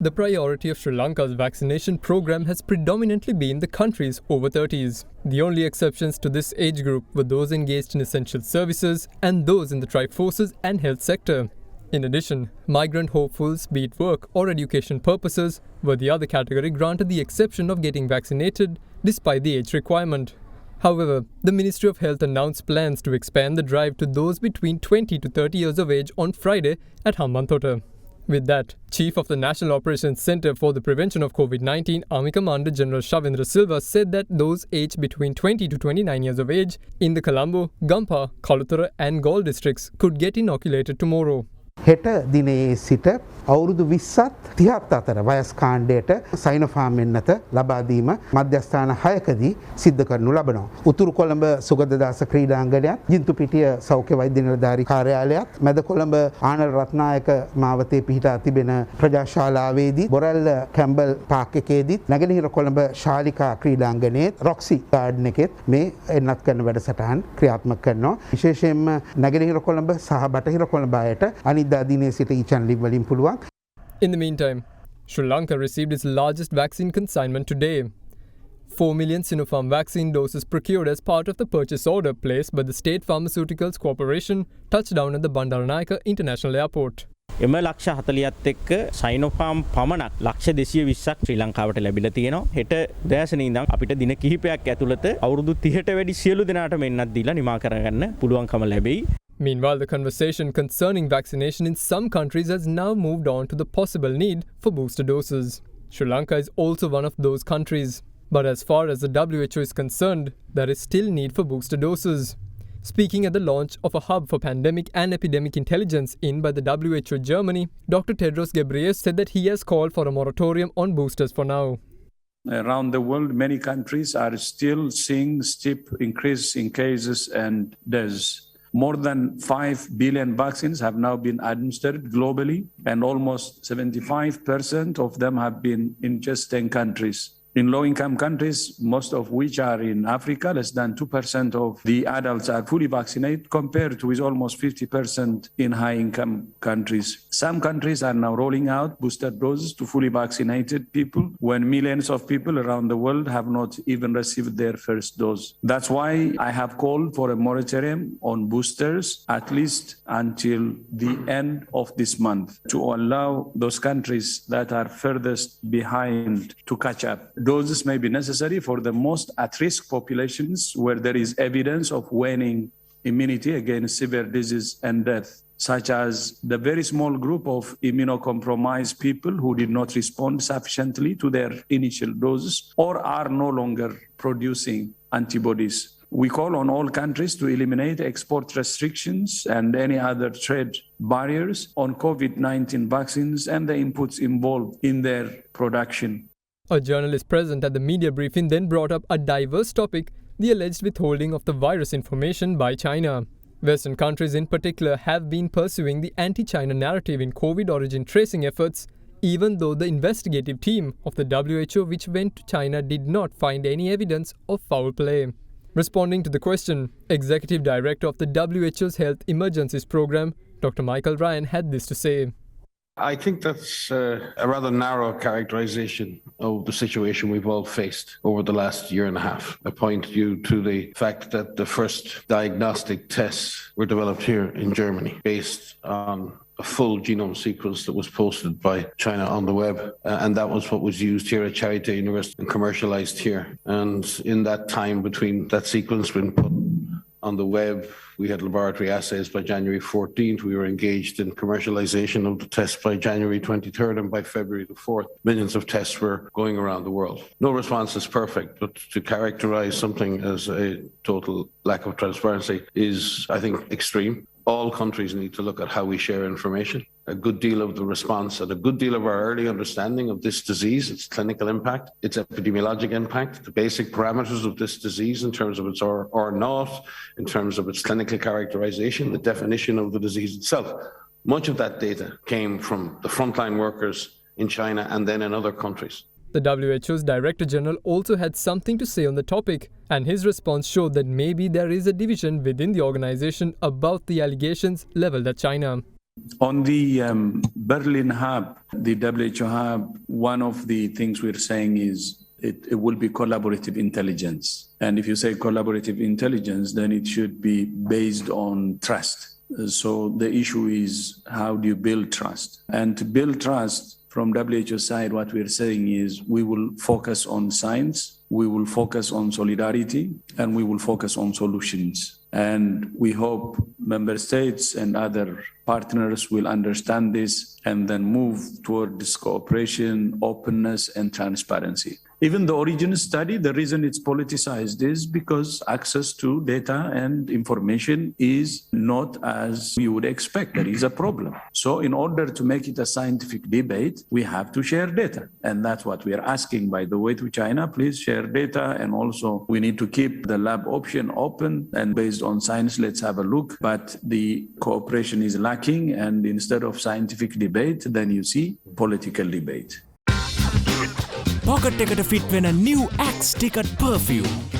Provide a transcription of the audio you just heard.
The priority of Sri Lanka's vaccination program has predominantly been the country's over 30s. The only exceptions to this age group were those engaged in essential services and those in the tribe forces and health sector. In addition, migrant hopefuls, be it work or education purposes, were the other category granted the exception of getting vaccinated despite the age requirement. However, the Ministry of Health announced plans to expand the drive to those between 20 to 30 years of age on Friday at Hambantota. With that, Chief of the National Operations Centre for the Prevention of COVID-19, Army Commander General Shavindra Silva said that those aged between 20 to 29 years of age in the Colombo, Gampa, Kalutara and Galle districts could get inoculated tomorrow. හෙට දිනයේ සිට අවුරුදු 20ත් 30ත් අතර වයස් කාණ්ඩයට Sinopharm එන්නත ලබා දීම මධ්‍යස්ථාන 6කදී සිද්ධ කරනු ලබනවා. උතුරු කොළඹ සුගතදාස ක්‍රීඩාංගණයත්, ජින්තුපිටිය සෞඛ්‍ය වෛද්‍ය නිලධාරී කාර්යාලයත්, මැද කොළඹ ආනල් රත්නායක මාවතේ පිහිටා තිබෙන ප්‍රජාශාලාවේදී, බොරැල්ල කැම්බල් පාක් එකේදී, නැගෙනහිර කොළඹ ශාලිකා ක්‍රීඩාංගණයේත්, රොක්සි ගාඩන් එකේත් මේ එන්නත් කරන වැඩසටහන් ක්‍රියාත්මක කරනවා. විශේෂයෙන්ම නැගෙනහිර කොළඹ සහ බටහිර කොළඹ අයට In the meantime, Sri Lanka received its largest vaccine consignment today. 4 million Sinopharm vaccine doses procured as part of the purchase order placed by the State Pharmaceuticals Corporation touched down at the Bandaranaike International Airport. එම ලක්ෂ 40ත් එක්ක Sinopharm පමණක් ලක්ෂ 220ක් ශ්‍රී ලංකාවට ලැබිලා තියෙනවා. හෙට දැසන ඉඳන් අපිට දින කිහිපයක් ඇතුළත අවුරුදු 30ට වැඩි සියලු දෙනාට මෙන්නත් දීලා නිමා කරගන්න පුළුවන්කම ලැබෙයි. Meanwhile, the conversation concerning vaccination in some countries has now moved on to the possible need for booster doses. Sri Lanka is also one of those countries. But as far as the WHO is concerned, there is still need for booster doses. Speaking at the launch of a hub for pandemic and epidemic intelligence by the WHO Germany, Dr. Tedros Ghebreyesus said that he has called for a moratorium on boosters for now. Around the world, many countries are still seeing steep increase in cases and deaths. More than 5 billion vaccines have now been administered globally, and almost 75% of them have been in just 10 countries. In low-income countries, most of which are in Africa, less than 2% of the adults are fully vaccinated, compared with almost 50% in high-income countries. Some countries are now rolling out booster doses to fully vaccinated people, when millions of people around the world have not even received their first dose. That's why I have called for a moratorium on boosters, at least until the end of this month, to allow those countries that are furthest behind to catch up. Doses may be necessary for the most at-risk populations where there is evidence of waning immunity against severe disease and death, such as the very small group of immunocompromised people who did not respond sufficiently to their initial doses or are no longer producing antibodies. We call on all countries to eliminate export restrictions and any other trade barriers on COVID-19 vaccines and the inputs involved in their production. A journalist present at the media briefing then brought up a diverse topic, the alleged withholding of the virus information by China. Western countries in particular have been pursuing the anti-China narrative in COVID origin tracing efforts, even though the investigative team of the WHO which went to China did not find any evidence of foul play. Responding to the question, Executive Director of the WHO's Health Emergencies Program, Dr. Michael Ryan had this to say. I think that's a rather narrow characterization of the situation we've all faced over the last year and a half. I point you to the fact that the first diagnostic tests were developed here in Germany based on a full genome sequence that was posted by China on the web. And that was what was used here at Charité University and commercialized here. And in that time between that sequence being put on the web, we had laboratory assays by January 14th. We were engaged in commercialization of the test by January 23rd, and by February the 4th, millions of tests were going around the world. No response is perfect, but to characterize something as a total lack of transparency is, I think, extreme. All countries need to look at how we share information. A good deal of the response and a good deal of our early understanding of this disease, its clinical impact, its epidemiologic impact, the basic parameters of this disease in terms of its or not, in terms of its clinical characterization, the definition of the disease itself. Much of that data came from the frontline workers in China and then in other countries. The WHO's Director General also had something to say on the topic, and his response showed that maybe there is a division within the organization about the allegations leveled at China. On the Berlin hub, the WHO hub, one of the things we're saying is it will be collaborative intelligence. And if you say collaborative intelligence, then it should be based on trust. So the issue is, how do you build trust? And to build trust, from WHO side, what we're saying is we will focus on science, we will focus on solidarity, and we will focus on solutions. And we hope member states and other partners will understand this and then move toward this cooperation, openness, and transparency. Even the origin study, the reason it's politicized is because access to data and information is not as you would expect. There is a problem. So in order to make it a scientific debate, we have to share data. And that's what we are asking, by the way, to China. Please share data. And also we need to keep the lab option open. And based on science, let's have a look. But the cooperation is lacking. And instead of scientific debate, then you see political debate. Pocket එකට fit වෙන new Axe Ticket perfume.